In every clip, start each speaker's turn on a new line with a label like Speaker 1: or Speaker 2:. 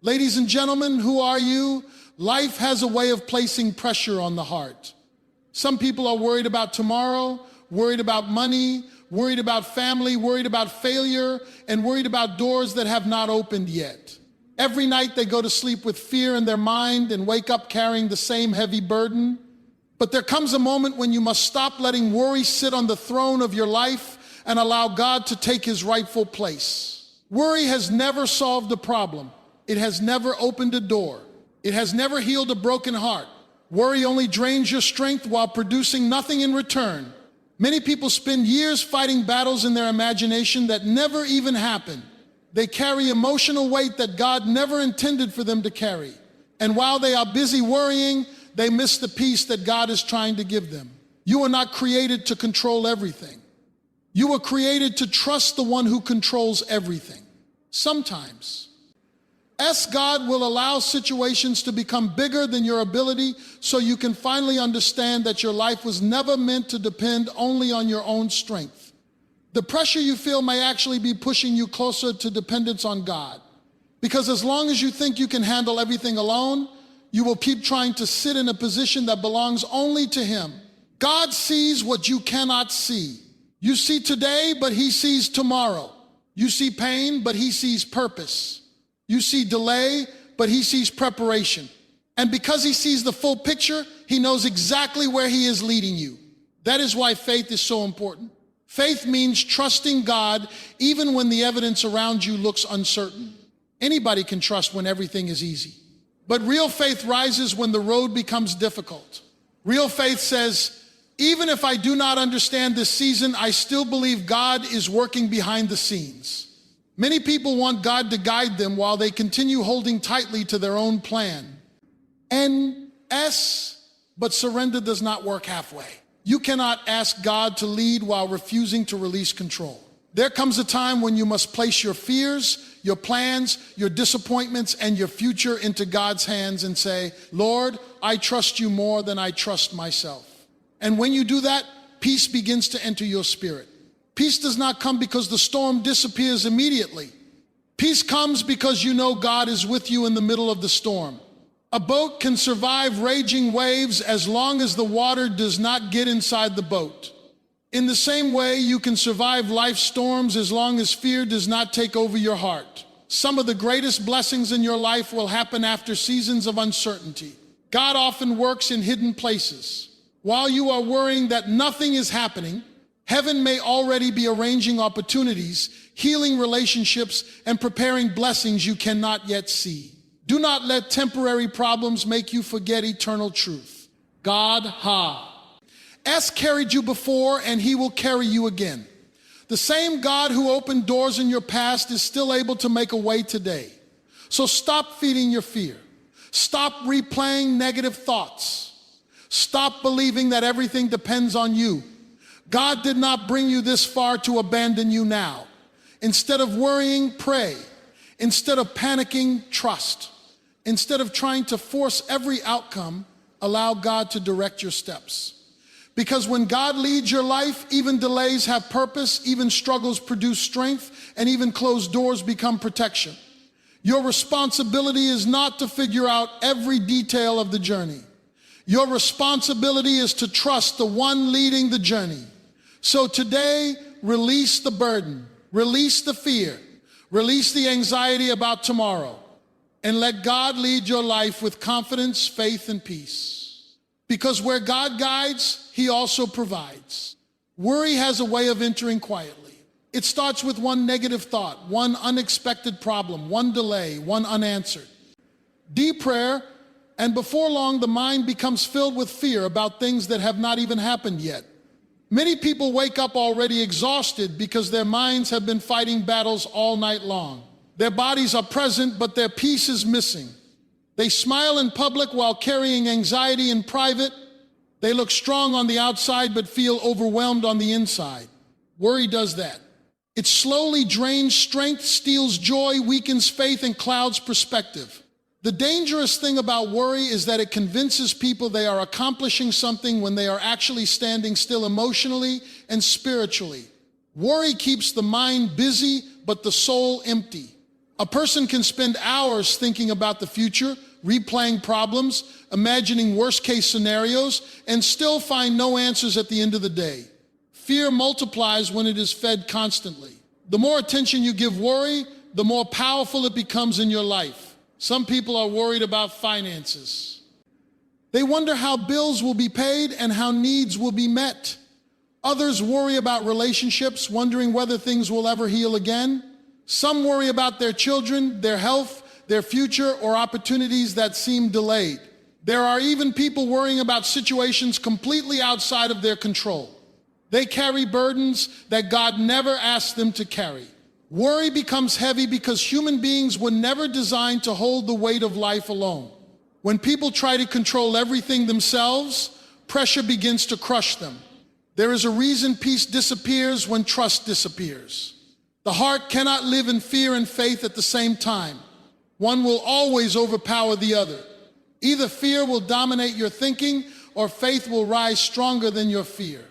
Speaker 1: Ladies and gentlemen, who are you? Life has a way of placing pressure on the heart. Some people are worried about tomorrow, worried about money, worried about family, worried about failure, and worried about doors that have not opened yet. Every night they go to sleep with fear in their mind and wake up carrying the same heavy burden. But there comes a moment when you must stop letting worry sit on the throne of your life and allow God to take his rightful place. Worry has never solved a problem. It has never opened a door. It has never healed a broken heart. Worry only drains your strength while producing nothing in return. Many people spend years fighting battles in their imagination that never even happen. They carry emotional weight that God never intended for them to carry. And while they are busy worrying, they miss the peace that God is trying to give them. You were not created to control everything. You were created to trust the one who controls everything. Sometimes, God will allow situations to become bigger than your ability so you can finally understand that your life was never meant to depend only on your own strength. The pressure you feel may actually be pushing you closer to dependence on God. Because as long as you think you can handle everything alone, you will keep trying to sit in a position that belongs only to him. God sees what you cannot see. You see today, but he sees tomorrow. You see pain, but he sees purpose. You see delay, but he sees preparation. And because he sees the full picture, he knows exactly where he is leading you. That is why faith is so important. Faith means trusting God even when the evidence around you looks uncertain. Anybody can trust when everything is easy. But real faith rises when the road becomes difficult. Real faith says, even if I do not understand this season, I still believe God is working behind the scenes. Many people want God to guide them while they continue holding tightly to their own plan. But surrender does not work halfway. You cannot ask God to lead while refusing to release control. There comes a time when you must place your fears, your plans, your disappointments, and your future into God's hands and say, Lord, I trust you more than I trust myself. And when you do that, peace begins to enter your spirit. Peace does not come because the storm disappears immediately. Peace comes because you know God is with you in the middle of the storm. A boat can survive raging waves as long as the water does not get inside the boat. In the same way, you can survive life's storms as long as fear does not take over your heart. Some of the greatest blessings in your life will happen after seasons of uncertainty. God often works in hidden places. While you are worrying that nothing is happening, heaven may already be arranging opportunities, healing relationships, and preparing blessings you cannot yet see. Do not let temporary problems make you forget eternal truth. God carried you before, and he will carry you again. The same God who opened doors in your past is still able to make a way today. So stop feeding your fear. Stop replaying negative thoughts. Stop believing that everything depends on you. God did not bring you this far to abandon you now. Instead of worrying, pray. Instead of panicking, trust. Instead of trying to force every outcome, allow God to direct your steps. Because when God leads your life, even delays have purpose, even struggles produce strength, and even closed doors become protection. Your responsibility is not to figure out every detail of the journey. Your responsibility is to trust the one leading the journey. So today, release the burden, release the fear, release the anxiety about tomorrow, and let God lead your life with confidence, faith, and peace. Because where God guides, he also provides. Worry has a way of entering quietly. It starts with one negative thought, one unexpected problem, one delay, one unanswered. Deep prayer, and before long, the mind becomes filled with fear about things that have not even happened yet. Many people wake up already exhausted because their minds have been fighting battles all night long. Their bodies are present, but their peace is missing. They smile in public while carrying anxiety in private. They look strong on the outside, but feel overwhelmed on the inside. Worry does that. It slowly drains strength, steals joy, weakens faith, and clouds perspective. The dangerous thing about worry is that it convinces people they are accomplishing something when they are actually standing still emotionally and spiritually. Worry keeps the mind busy, but the soul empty. A person can spend hours thinking about the future, replaying problems, imagining worst-case scenarios, and still find no answers at the end of the day. Fear multiplies when it is fed constantly. The more attention you give worry, the more powerful it becomes in your life. Some people are worried about finances. They wonder how bills will be paid and how needs will be met. Others worry about relationships, wondering whether things will ever heal again. Some worry about their children, their health, their future, or opportunities that seem delayed. There are even people worrying about situations completely outside of their control. They carry burdens that God never asked them to carry. Worry becomes heavy because human beings were never designed to hold the weight of life alone. When people try to control everything themselves, pressure begins to crush them. There is a reason peace disappears when trust disappears. The heart cannot live in fear and faith at the same time. One will always overpower the other. Either fear will dominate your thinking or faith will rise stronger than your fear.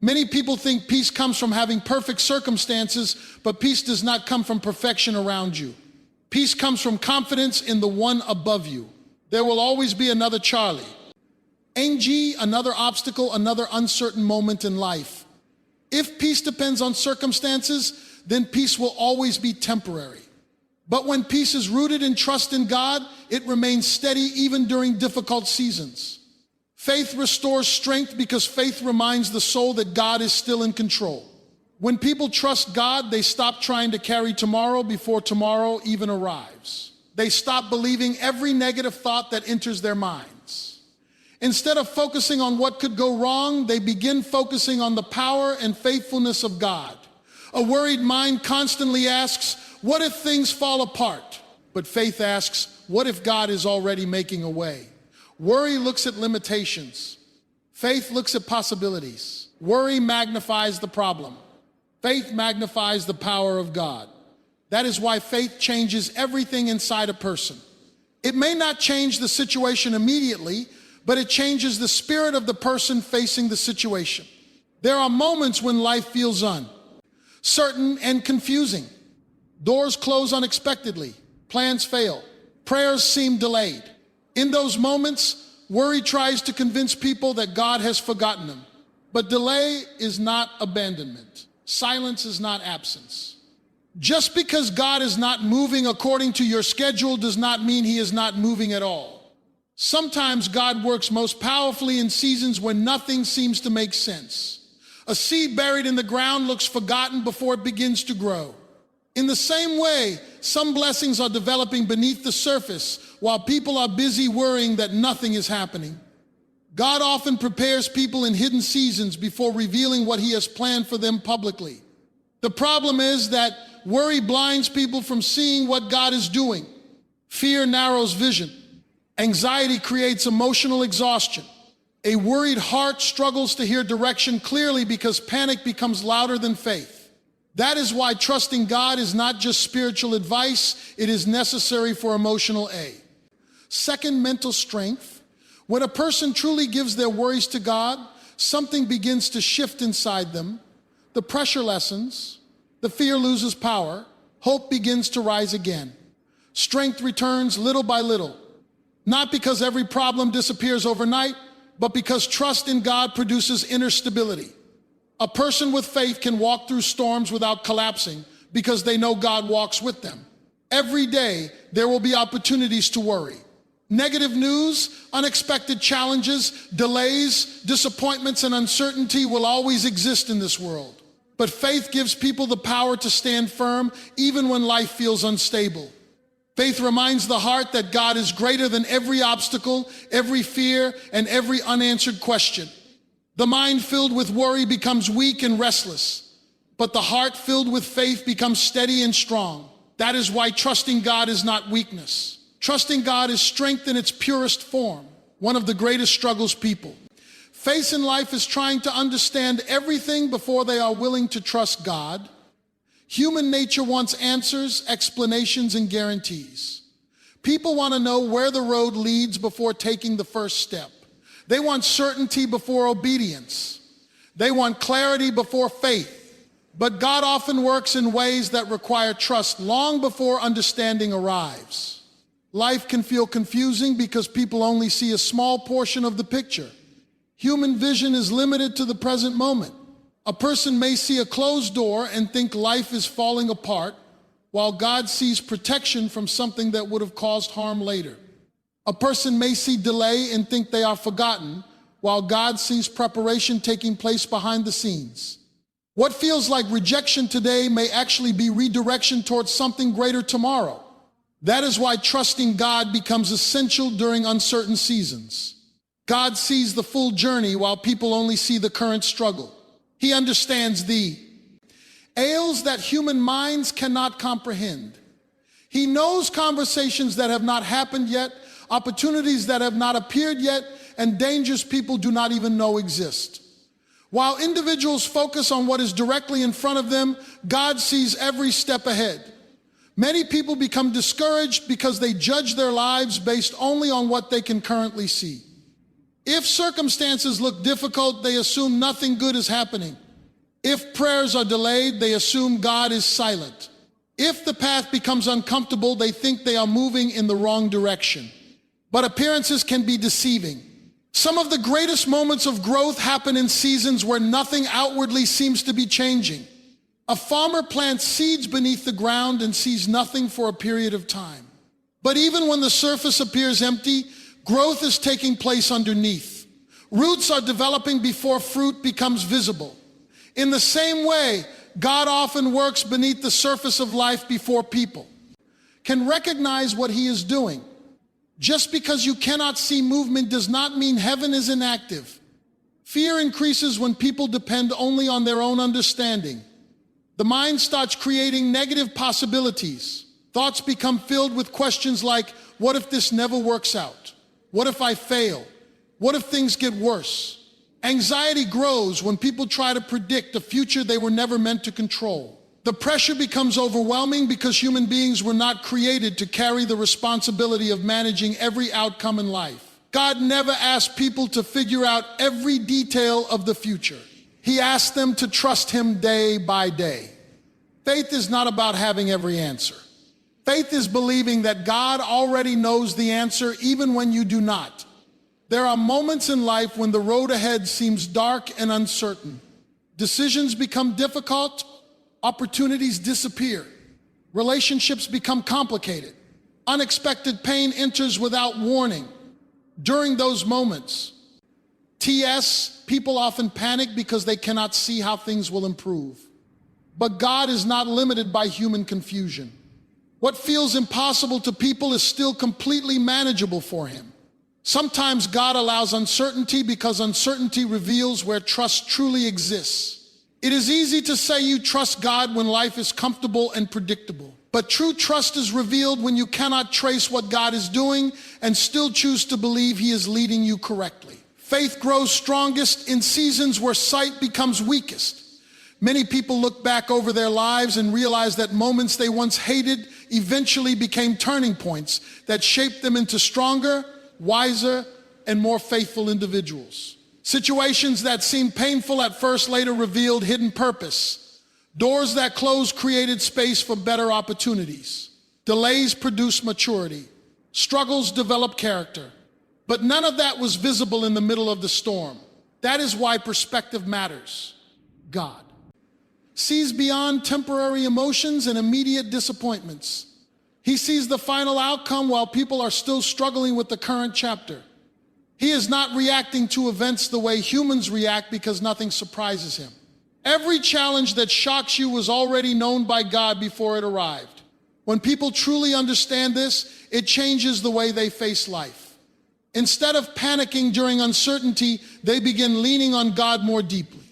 Speaker 1: Many people think peace comes from having perfect circumstances, but peace does not come from perfection around you. Peace comes from confidence in the one above you. There will always be another Charlie. Angie, another obstacle, another uncertain moment in life. If peace depends on circumstances, then peace will always be temporary. But when peace is rooted in trust in God, it remains steady even during difficult seasons. Faith restores strength because faith reminds the soul that God is still in control. When people trust God, they stop trying to carry tomorrow before tomorrow even arrives. They stop believing every negative thought that enters their minds. Instead of focusing on what could go wrong, they begin focusing on the power and faithfulness of God. A worried mind constantly asks, what if things fall apart? But faith asks, what if God is already making a way? Worry looks at limitations. Faith looks at possibilities. Worry magnifies the problem. Faith magnifies the power of God. That is why faith changes everything inside a person. It may not change the situation immediately, but it changes the spirit of the person facing the situation. There are moments when life feels uncertain and confusing. Doors close unexpectedly. Plans fail. Prayers seem delayed. In those moments, worry tries to convince people that God has forgotten them. But delay is not abandonment. Silence is not absence. Just because God is not moving according to your schedule does not mean he is not moving at all. Sometimes God works most powerfully in seasons when nothing seems to make sense. A seed buried in the ground looks forgotten before it begins to grow. In the same way, some blessings are developing beneath the surface while people are busy worrying that nothing is happening. God often prepares people in hidden seasons before revealing what he has planned for them publicly. The problem is that worry blinds people from seeing what God is doing. Fear narrows vision. Anxiety creates emotional exhaustion. A worried heart struggles to hear direction clearly because panic becomes louder than faith. That is why trusting God is not just spiritual advice, it is necessary for emotional aid. Second, mental strength. When a person truly gives their worries to God, something begins to shift inside them. The pressure lessens, the fear loses power, hope begins to rise again. Strength returns little by little, not because every problem disappears overnight, but because trust in God produces inner stability. A person with faith can walk through storms without collapsing because they know God walks with them. Every day, there will be opportunities to worry. Negative news, unexpected challenges, delays, disappointments, and uncertainty will always exist in this world. But faith gives people the power to stand firm even when life feels unstable. Faith reminds the heart that God is greater than every obstacle, every fear, and every unanswered question. The mind filled with worry becomes weak and restless, but the heart filled with faith becomes steady and strong. That is why trusting God is not weakness. Trusting God is strength in its purest form, one of the greatest struggles people face in life is trying to understand everything before they are willing to trust God. Human nature wants answers, explanations, and guarantees. People want to know where the road leads before taking the first step. They want certainty before obedience. They want clarity before faith. But God often works in ways that require trust long before understanding arrives. Life can feel confusing because people only see a small portion of the picture. Human vision is limited to the present moment. A person may see a closed door and think life is falling apart, while God sees protection from something that would have caused harm later. A person may see delay and think they are forgotten, while God sees preparation taking place behind the scenes. What feels like rejection today may actually be redirection towards something greater tomorrow. That is why trusting God becomes essential during uncertain seasons. God sees the full journey while people only see the current struggle. He understands the ails that human minds cannot comprehend. He knows conversations that have not happened yet, opportunities that have not appeared yet, and dangers people do not even know exist. While individuals focus on what is directly in front of them, God sees every step ahead. Many people become discouraged because they judge their lives based only on what they can currently see. If circumstances look difficult, they assume nothing good is happening. If prayers are delayed, they assume God is silent. If the path becomes uncomfortable, they think they are moving in the wrong direction. But appearances can be deceiving. Some of the greatest moments of growth happen in seasons where nothing outwardly seems to be changing. A farmer plants seeds beneath the ground and sees nothing for a period of time. But even when the surface appears empty, growth is taking place underneath. Roots are developing before fruit becomes visible. In the same way, God often works beneath the surface of life before people can recognize what he is doing. Just because you cannot see movement does not mean heaven is inactive. Fear increases when people depend only on their own understanding. The mind starts creating negative possibilities. Thoughts become filled with questions like, what if this never works out? What if I fail? What if things get worse? Anxiety grows when people try to predict a future they were never meant to control. The pressure becomes overwhelming because human beings were not created to carry the responsibility of managing every outcome in life. God never asked people to figure out every detail of the future. He asked them to trust him day by day. Faith is not about having every answer. Faith is believing that God already knows the answer even when you do not. There are moments in life when the road ahead seems dark and uncertain. Decisions become difficult, opportunities disappear, relationships become complicated, unexpected pain enters without warning. During those moments, people often panic because they cannot see how things will improve. But God is not limited by human confusion. What feels impossible to people is still completely manageable for him. Sometimes God allows uncertainty because uncertainty reveals where trust truly exists. It is easy to say you trust God when life is comfortable and predictable. But true trust is revealed when you cannot trace what God is doing and still choose to believe he is leading you correctly. Faith grows strongest in seasons where sight becomes weakest. Many people look back over their lives and realize that moments they once hated eventually became turning points that shaped them into stronger, wiser, and more faithful individuals. Situations that seemed painful at first later revealed hidden purpose. Doors that closed created space for better opportunities. Delays produced maturity. Struggles developed character. But none of that was visible in the middle of the storm. That is why perspective matters. God sees beyond temporary emotions and immediate disappointments. He sees the final outcome while people are still struggling with the current chapter. He is not reacting to events the way humans react because nothing surprises him. Every challenge that shocks you was already known by God before it arrived. When people truly understand this, it changes the way they face life. Instead of panicking during uncertainty, they begin leaning on God more deeply.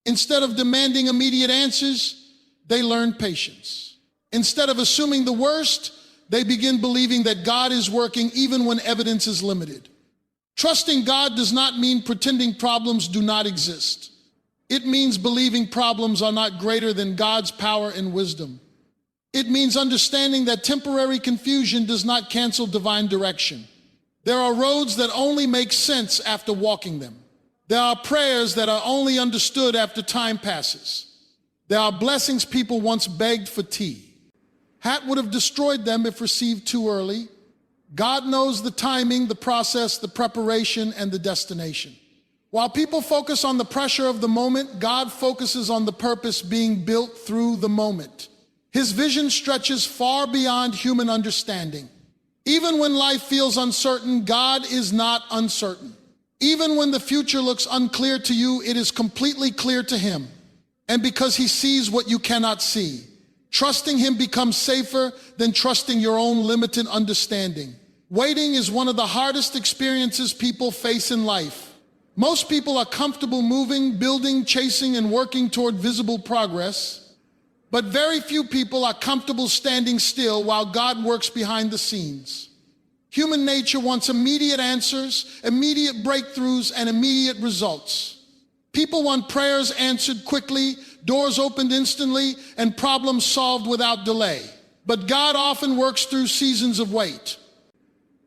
Speaker 1: Instead of demanding immediate answers, they learn patience. Instead of assuming the worst, they begin believing that God is working even when evidence is limited. Trusting God does not mean pretending problems do not exist. It means believing problems are not greater than God's power and wisdom. It means understanding that temporary confusion does not cancel divine direction. There are roads that only make sense after walking them. There are prayers that are only understood after time passes. There are blessings people once begged for tea. Hat would have destroyed them if received too early. God knows the timing, the process, the preparation, and the destination. While people focus on the pressure of the moment, God focuses on the purpose being built through the moment. His vision stretches far beyond human understanding. Even when life feels uncertain, God is not uncertain. Even when the future looks unclear to you, it is completely clear to him. And because he sees what you cannot see, trusting him becomes safer than trusting your own limited understanding. Waiting is one of the hardest experiences people face in life. Most people are comfortable moving, building, chasing, and working toward visible progress. But very few people are comfortable standing still while God works behind the scenes. Human nature wants immediate answers, immediate breakthroughs, and immediate results. People want prayers answered quickly, doors opened instantly, and problems solved without delay. But God often works through seasons of wait.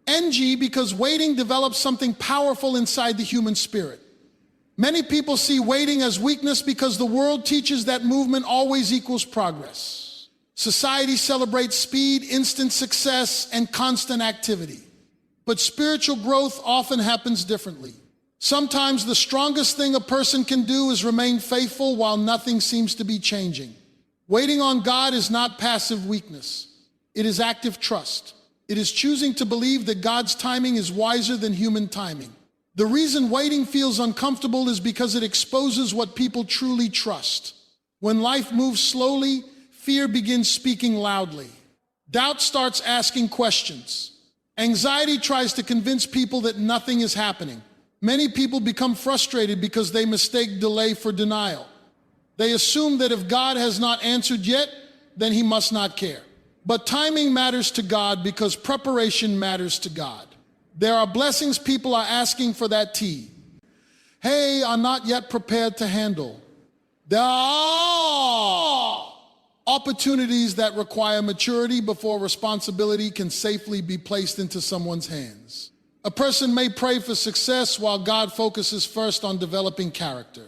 Speaker 1: NG, because waiting develops something powerful inside the human spirit. Many people see waiting as weakness because the world teaches that movement always equals progress. Society celebrates speed, instant success, and constant activity. But spiritual growth often happens differently. Sometimes the strongest thing a person can do is remain faithful while nothing seems to be changing. Waiting on God is not passive weakness. It is active trust. It is choosing to believe that God's timing is wiser than human timing. The reason waiting feels uncomfortable is because it exposes what people truly trust. When life moves slowly, fear begins speaking loudly. Doubt starts asking questions. Anxiety tries to convince people that nothing is happening. Many people become frustrated because they mistake delay for denial. They assume that if God has not answered yet, then he must not care. But timing matters to God because preparation matters to God. There are blessings people are asking for that tea. Hey, are not yet prepared to handle. There are opportunities that require maturity before responsibility can safely be placed into someone's hands. A person may pray for success while God focuses first on developing character.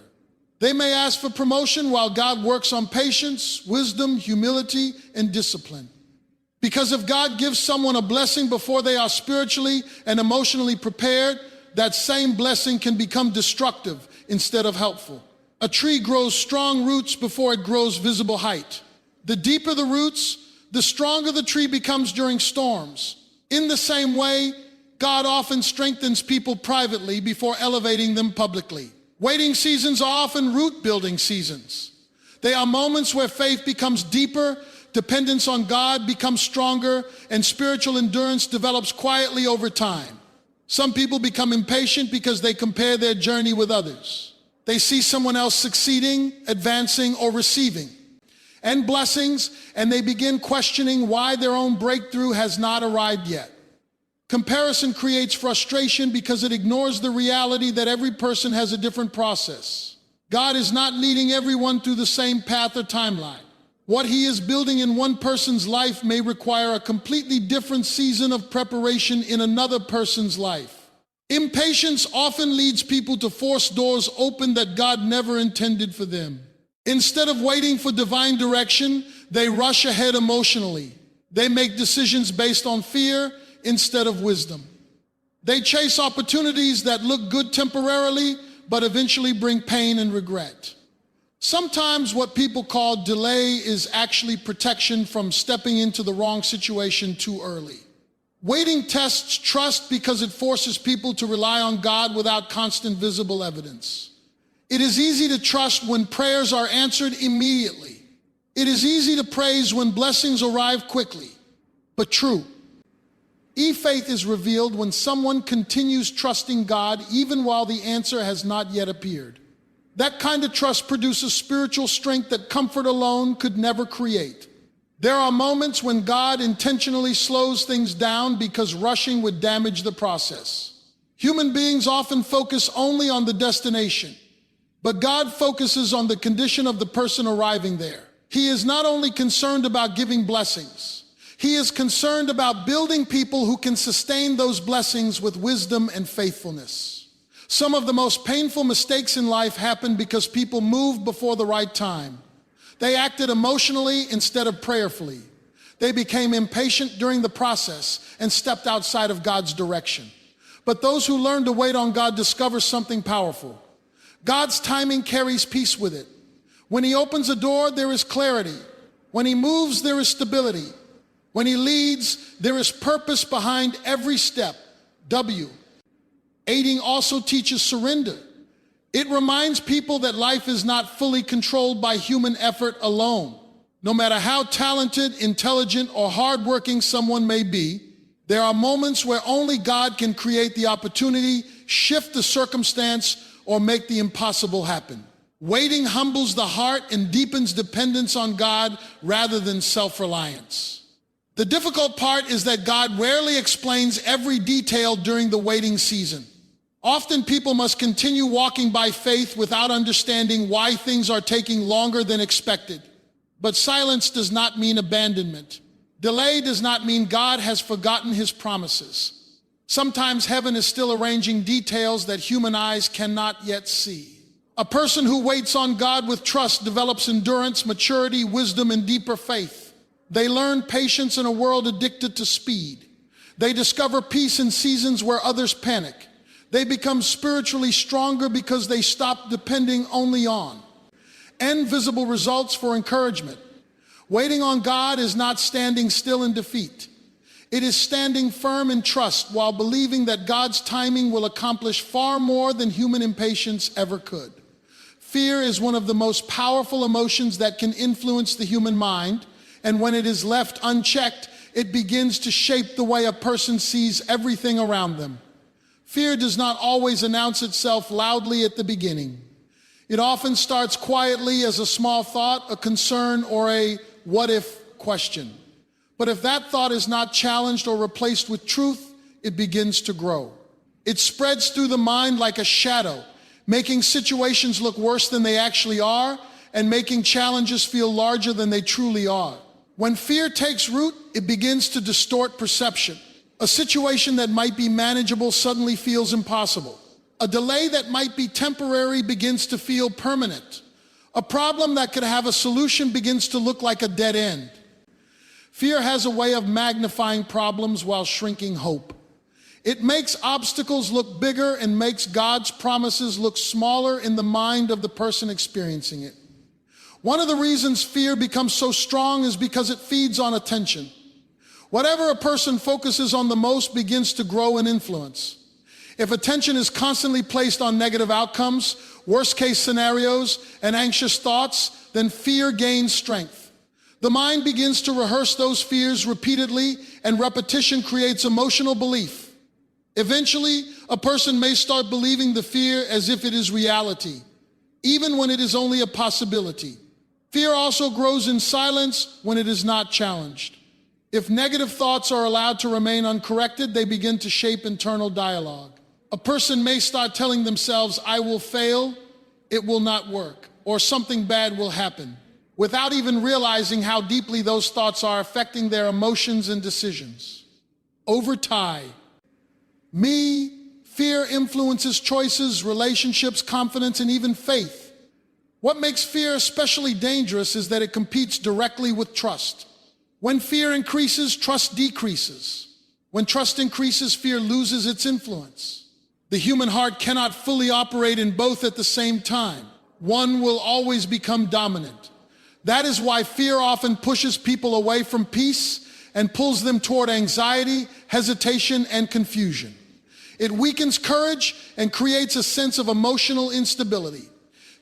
Speaker 1: They may ask for promotion while God works on patience, wisdom, humility, and discipline. Because if God gives someone a blessing before they are spiritually and emotionally prepared, that same blessing can become destructive instead of helpful. A tree grows strong roots before it grows visible height. The deeper the roots, the stronger the tree becomes during storms. In the same way, God often strengthens people privately before elevating them publicly. Waiting seasons are often root-building seasons. They are moments where faith becomes deeper, dependence on God becomes stronger, and spiritual endurance develops quietly over time. Some people become impatient because they compare their journey with others. They see someone else succeeding, advancing, or receiving and blessings, and they begin questioning why their own breakthrough has not arrived yet. Comparison creates frustration because it ignores the reality that every person has a different process. God is not leading everyone through the same path or timeline. What he is building in one person's life may require a completely different season of preparation in another person's life. Impatience often leads people to force doors open that God never intended for them. Instead of waiting for divine direction, they rush ahead emotionally. They make decisions based on fear instead of wisdom. They chase opportunities that look good temporarily, but eventually bring pain and regret. Sometimes what people call delay is actually protection from stepping into the wrong situation too early. Waiting tests trust because it forces people to rely on God without constant visible evidence. It is easy to trust when prayers are answered immediately. It is easy to praise when blessings arrive quickly. But true faith is revealed when someone continues trusting God even while the answer has not yet appeared. That kind of trust produces spiritual strength that comfort alone could never create. There are moments when God intentionally slows things down because rushing would damage the process. Human beings often focus only on the destination, but God focuses on the condition of the person arriving there. He is not only concerned about giving blessings, he is concerned about building people who can sustain those blessings with wisdom and faithfulness. Some of the most painful mistakes in life happen because people move before the right time. They acted emotionally instead of prayerfully. They became impatient during the process and stepped outside of God's direction. But those who learn to wait on God discover something powerful. God's timing carries peace with it. When he opens a door, there is clarity. When he moves, there is stability. When he leads, there is purpose behind every step. W. Waiting also teaches surrender. It reminds people that life is not fully controlled by human effort alone. No matter how talented, intelligent, or hardworking someone may be, there are moments where only God can create the opportunity, shift the circumstance, or make the impossible happen. Waiting humbles the heart and deepens dependence on God rather than self-reliance. The difficult part is that God rarely explains every detail during the waiting season. Often people must continue walking by faith without understanding why things are taking longer than expected. But silence does not mean abandonment. Delay does not mean God has forgotten his promises. Sometimes heaven is still arranging details that human eyes cannot yet see. A person who waits on God with trust develops endurance, maturity, wisdom, and deeper faith. They learn patience in a world addicted to speed. They discover peace in seasons where others panic. They become spiritually stronger because they stop depending only on invisible results for encouragement. Waiting on God is not standing still in defeat. It is standing firm in trust while believing that God's timing will accomplish far more than human impatience ever could. Fear is one of the most powerful emotions that can influence the human mind, and when it is left unchecked, it begins to shape the way a person sees everything around them. Fear does not always announce itself loudly at the beginning. It often starts quietly as a small thought, a concern, or a what-if question. But if that thought is not challenged or replaced with truth, it begins to grow. It spreads through the mind like a shadow, making situations look worse than they actually are and making challenges feel larger than they truly are. When fear takes root, it begins to distort perception. A situation that might be manageable suddenly feels impossible. A delay that might be temporary begins to feel permanent. A problem that could have a solution begins to look like a dead end. Fear has a way of magnifying problems while shrinking hope. It makes obstacles look bigger and makes God's promises look smaller in the mind of the person experiencing it. One of the reasons fear becomes so strong is because it feeds on attention. Whatever a person focuses on the most begins to grow in influence. If attention is constantly placed on negative outcomes, worst-case scenarios, and anxious thoughts, then fear gains strength. The mind begins to rehearse those fears repeatedly, and repetition creates emotional belief. Eventually, a person may start believing the fear as if it is reality, even when it is only a possibility. Fear also grows in silence when it is not challenged. If negative thoughts are allowed to remain uncorrected, they begin to shape internal dialogue. A person may start telling themselves, "I will fail, it will not work," or "something bad will happen," without even realizing how deeply those thoughts are affecting their emotions and decisions. Over time, fear influences choices, relationships, confidence, and even faith. What makes fear especially dangerous is that it competes directly with trust. When fear increases, trust decreases. When trust increases, fear loses its influence. The human heart cannot fully operate in both at the same time. One will always become dominant. That is why fear often pushes people away from peace and pulls them toward anxiety, hesitation, and confusion. It weakens courage and creates a sense of emotional instability.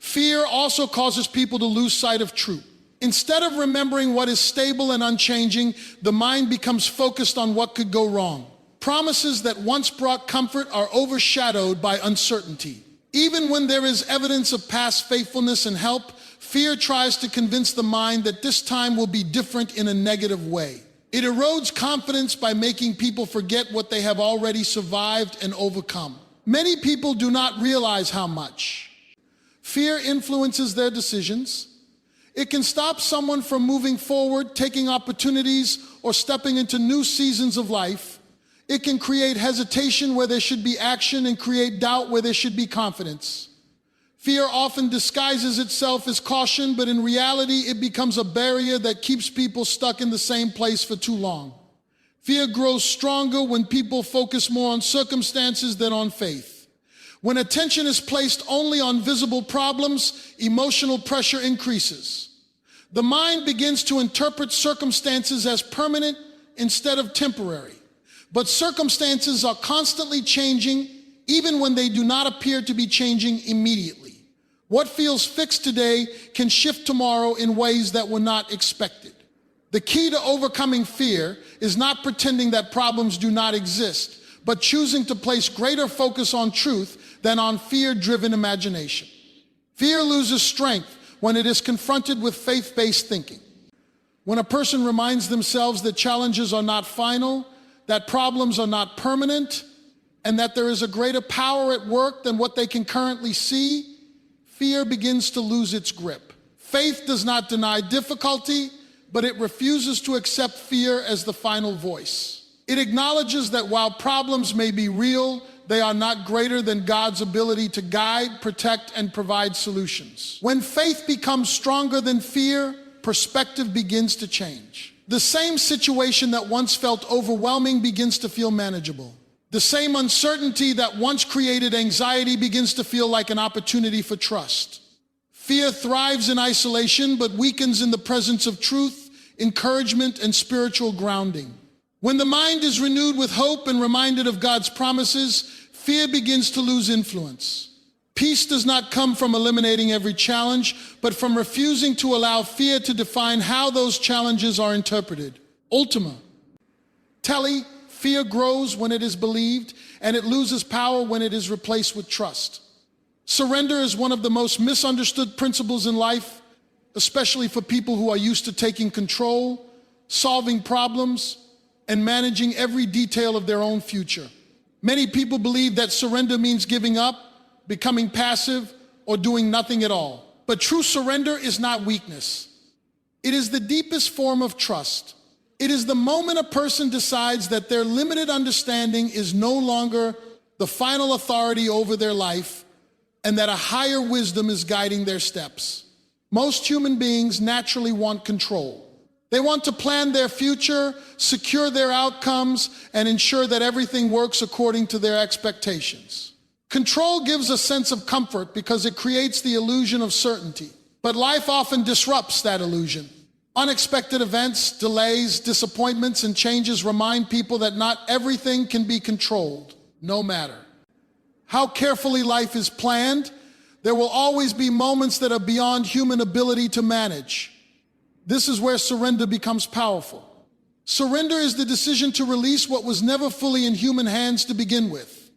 Speaker 1: Fear also causes people to lose sight of truth. Instead of remembering what is stable and unchanging, the mind becomes focused on what could go wrong. Promises that once brought comfort are overshadowed by uncertainty. Even when there is evidence of past faithfulness and help, fear tries to convince the mind that this time will be different in a negative way. It erodes confidence by making people forget what they have already survived and overcome. Many people do not realize how much fear influences their decisions. It can stop someone from moving forward, taking opportunities, or stepping into new seasons of life. It can create hesitation where there should be action and create doubt where there should be confidence. Fear often disguises itself as caution, but in reality, it becomes a barrier that keeps people stuck in the same place for too long. Fear grows stronger when people focus more on circumstances than on faith. When attention is placed only on visible problems, emotional pressure increases. The mind begins to interpret circumstances as permanent instead of temporary. But circumstances are constantly changing, even when they do not appear to be changing immediately. What feels fixed today can shift tomorrow in ways that were not expected. The key to overcoming fear is not pretending that problems do not exist, but choosing to place greater focus on truth than on fear-driven imagination. Fear loses strength when it is confronted with faith-based thinking. When a person reminds themselves that challenges are not final, that problems are not permanent, and that there is a greater power at work than what they can currently see, fear begins to lose its grip. Faith does not deny difficulty, but it refuses to accept fear as the final voice. It acknowledges that while problems may be real, they are not greater than God's ability to guide, protect, and provide solutions. When faith becomes stronger than fear, perspective begins to change. The same situation that once felt overwhelming begins to feel manageable. The same uncertainty that once created anxiety begins to feel like an opportunity for trust. Fear thrives in isolation, but weakens in the presence of truth, encouragement, and spiritual grounding. When the mind is renewed with hope and reminded of God's promises, fear begins to lose influence. Peace does not come from eliminating every challenge, but from refusing to allow fear to define how those challenges are interpreted. Ultima. Telly, fear grows when it is believed, and it loses power when it is replaced with trust. Surrender is one of the most misunderstood principles in life, especially for people who are used to taking control, solving problems, and managing every detail of their own future. Many people believe that surrender means giving up, becoming passive, or doing nothing at all. But true surrender is not weakness. It is the deepest form of trust. It is the moment a person decides that their limited understanding is no longer the final authority over their life, and that a higher wisdom is guiding their steps. Most human beings naturally want control. They want to plan their future, secure their outcomes, and ensure that everything works according to their expectations. Control gives a sense of comfort because it creates the illusion of certainty. But life often disrupts that illusion. Unexpected events, delays, disappointments, and changes remind people that not everything can be controlled, no matter how carefully life is planned. There will always be moments that are beyond human ability to manage. This is where surrender becomes powerful. Surrender is the decision to release what was never fully in human hands to begin with.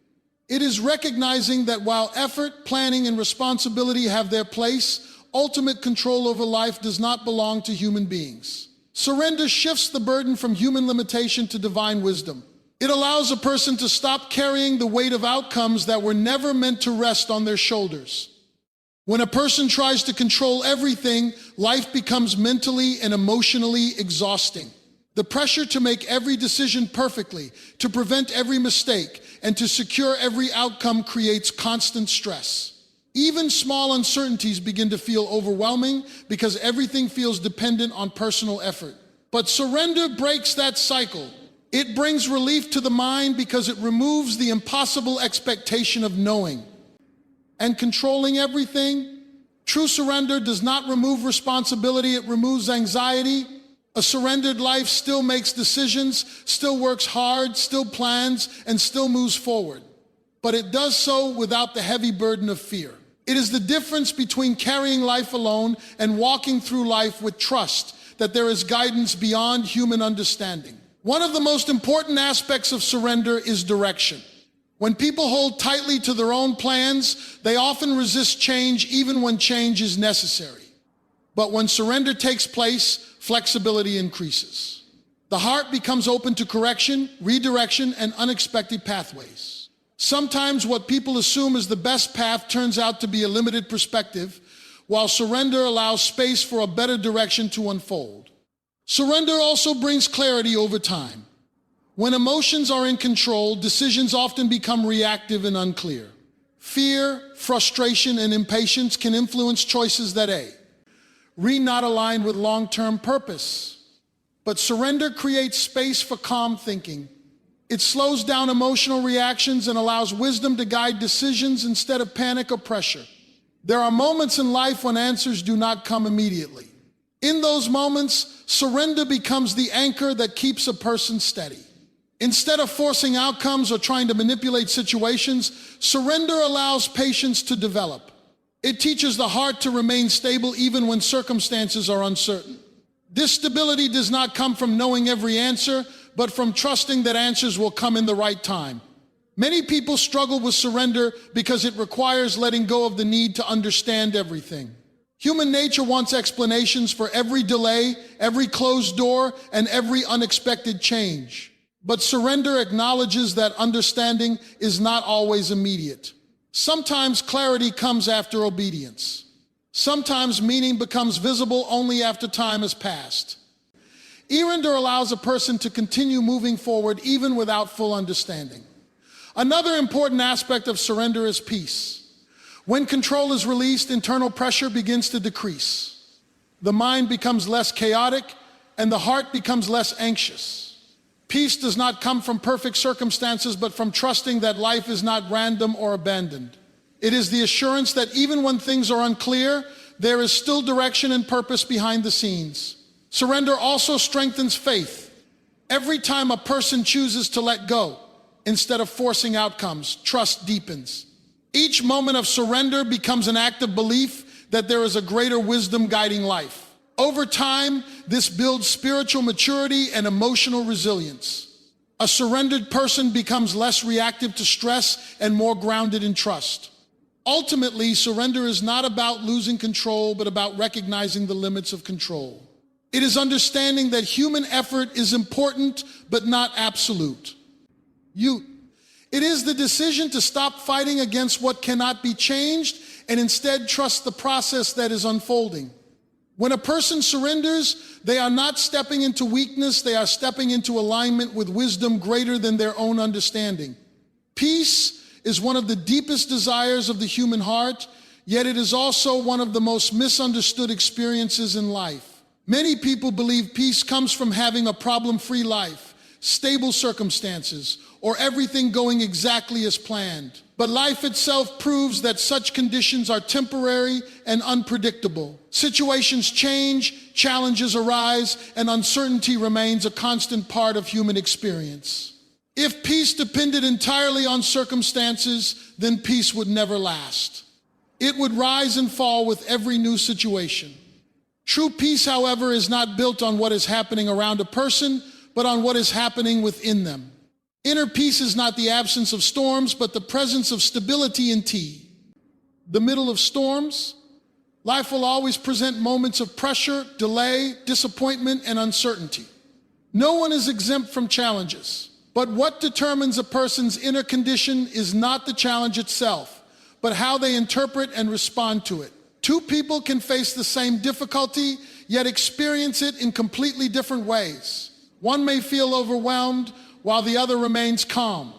Speaker 1: It is recognizing that while effort, planning, and responsibility have their place, ultimate control over life does not belong to human beings. Surrender shifts the burden from human limitation to divine wisdom. It allows a person to stop carrying the weight of outcomes that were never meant to rest on their shoulders. When a person tries to control everything, life becomes mentally and emotionally exhausting. The pressure to make every decision perfectly, to prevent every mistake, and to secure every outcome creates constant stress. Even small uncertainties begin to feel overwhelming because everything feels dependent on personal effort. But surrender breaks that cycle. It brings relief to the mind because it removes the impossible expectation of knowing and controlling everything. True surrender does not remove responsibility, it removes anxiety. A surrendered life still makes decisions, still works hard, still plans, and still moves forward. But it does so without the heavy burden of fear. It is the difference between carrying life alone and walking through life with trust that there is guidance beyond human understanding. One of the most important aspects of surrender is direction. When people hold tightly to their own plans, they often resist change even when change is necessary. But when surrender takes place, flexibility increases. The heart becomes open to correction, redirection, and unexpected pathways. Sometimes what people assume is the best path turns out to be a limited perspective, while surrender allows space for a better direction to unfold. Surrender also brings clarity over time. When emotions are in control, decisions often become reactive and unclear. Fear, frustration, and impatience can influence choices that not aligned with long-term purpose. But surrender creates space for calm thinking. It slows down emotional reactions and allows wisdom to guide decisions instead of panic or pressure. There are moments in life when answers do not come immediately. In those moments, surrender becomes the anchor that keeps a person steady. Instead of forcing outcomes or trying to manipulate situations, surrender allows patience to develop. It teaches the heart to remain stable even when circumstances are uncertain. This stability does not come from knowing every answer, but from trusting that answers will come in the right time. Many people struggle with surrender because it requires letting go of the need to understand everything. Human nature wants explanations for every delay, every closed door, and every unexpected change. But surrender acknowledges that understanding is not always immediate. Sometimes clarity comes after obedience. Sometimes meaning becomes visible only after time has passed. Surrender allows a person to continue moving forward even without full understanding. Another important aspect of surrender is peace. When control is released, internal pressure begins to decrease. The mind becomes less chaotic and the heart becomes less anxious. Peace does not come from perfect circumstances, but from trusting that life is not random or abandoned. It is the assurance that even when things are unclear, there is still direction and purpose behind the scenes. Surrender also strengthens faith. Every time a person chooses to let go, instead of forcing outcomes, trust deepens. Each moment of surrender becomes an act of belief that there is a greater wisdom guiding life. Over time, this builds spiritual maturity and emotional resilience. A surrendered person becomes less reactive to stress and more grounded in trust. Ultimately, surrender is not about losing control, but about recognizing the limits of control. It is understanding that human effort is important, but not absolute. It is the decision to stop fighting against what cannot be changed and instead trust the process that is unfolding. When a person surrenders, they are not stepping into weakness, they are stepping into alignment with wisdom greater than their own understanding. Peace is one of the deepest desires of the human heart, yet it is also one of the most misunderstood experiences in life. Many people believe peace comes from having a problem-free life, stable circumstances, or everything going exactly as planned. But life itself proves that such conditions are temporary and unpredictable. Situations change, challenges arise, and uncertainty remains a constant part of human experience. If peace depended entirely on circumstances, then peace would never last. It would rise and fall with every new situation. True peace, however, is not built on what is happening around a person, but on what is happening within them. Inner peace is not the absence of storms, but the presence of stability in the middle of storms. Life will always present moments of pressure, delay, disappointment, and uncertainty. No one is exempt from challenges, but what determines a person's inner condition is not the challenge itself, but how they interpret and respond to it. Two people can face the same difficulty, yet experience it in completely different ways. One may feel overwhelmed, while the other remains calm.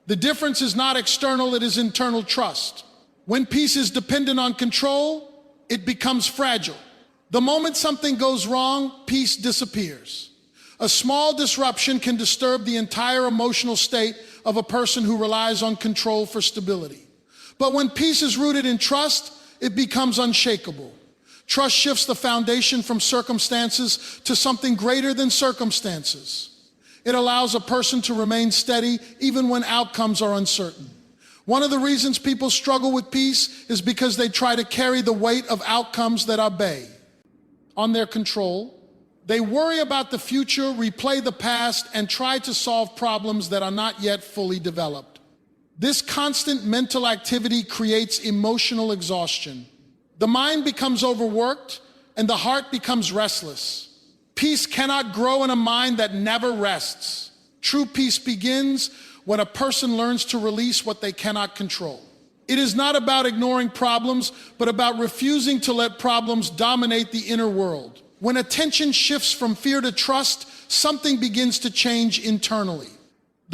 Speaker 1: The difference is not external, it is internal trust. When peace is dependent on control, it becomes fragile. The moment something goes wrong, peace disappears. A small disruption can disturb the entire emotional state of a person who relies on control for stability. But when peace is rooted in trust, it becomes unshakable. Trust shifts the foundation from circumstances to something greater than circumstances. It allows a person to remain steady even when outcomes are uncertain. One of the reasons people struggle with peace is because they try to carry the weight of outcomes that obey on their control. They worry about the future, replay the past, and try to solve problems that are not yet fully developed. This constant mental activity creates emotional exhaustion. The mind becomes overworked and the heart becomes restless. Peace cannot grow in a mind that never rests. True peace begins when a person learns to release what they cannot control. It is not about ignoring problems, but about refusing to let problems dominate the inner world. When attention shifts from fear to trust, something begins to change internally.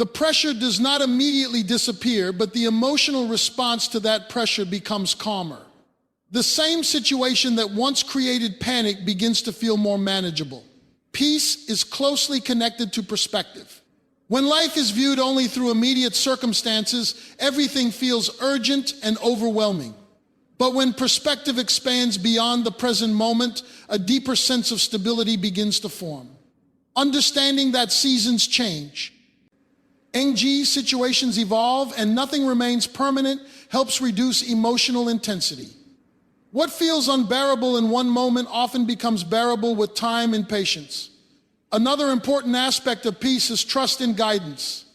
Speaker 1: The pressure does not immediately disappear, but the emotional response to that pressure becomes calmer. The same situation that once created panic begins to feel more manageable. Peace is closely connected to perspective. When life is viewed only through immediate circumstances, everything feels urgent and overwhelming. But when perspective expands beyond the present moment, a deeper sense of stability begins to form. Understanding that seasons change, situations evolve, and nothing remains permanent helps reduce emotional intensity. What feels unbearable in one moment often becomes bearable with time and patience. Another important aspect of peace is trust and guidance.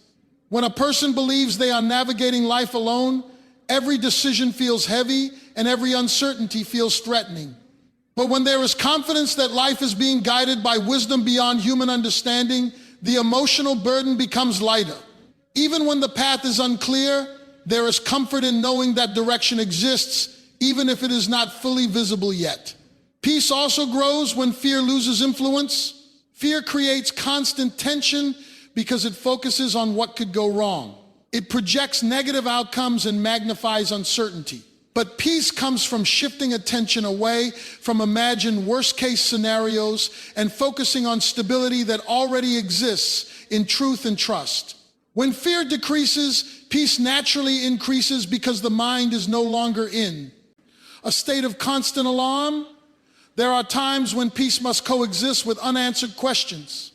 Speaker 1: When a person believes they are navigating life alone, every decision feels heavy and every uncertainty feels threatening. But when there is confidence that life is being guided by wisdom beyond human understanding, the emotional burden becomes lighter. Even when the path is unclear, there is comfort in knowing that direction exists, even if it is not fully visible yet. Peace also grows when fear loses influence. Fear creates constant tension because it focuses on what could go wrong. It projects negative outcomes and magnifies uncertainty. But peace comes from shifting attention away from imagined worst-case scenarios and focusing on stability that already exists in truth and trust. When fear decreases, peace naturally increases because the mind is no longer in a state of constant alarm. There are times when peace must coexist with unanswered questions.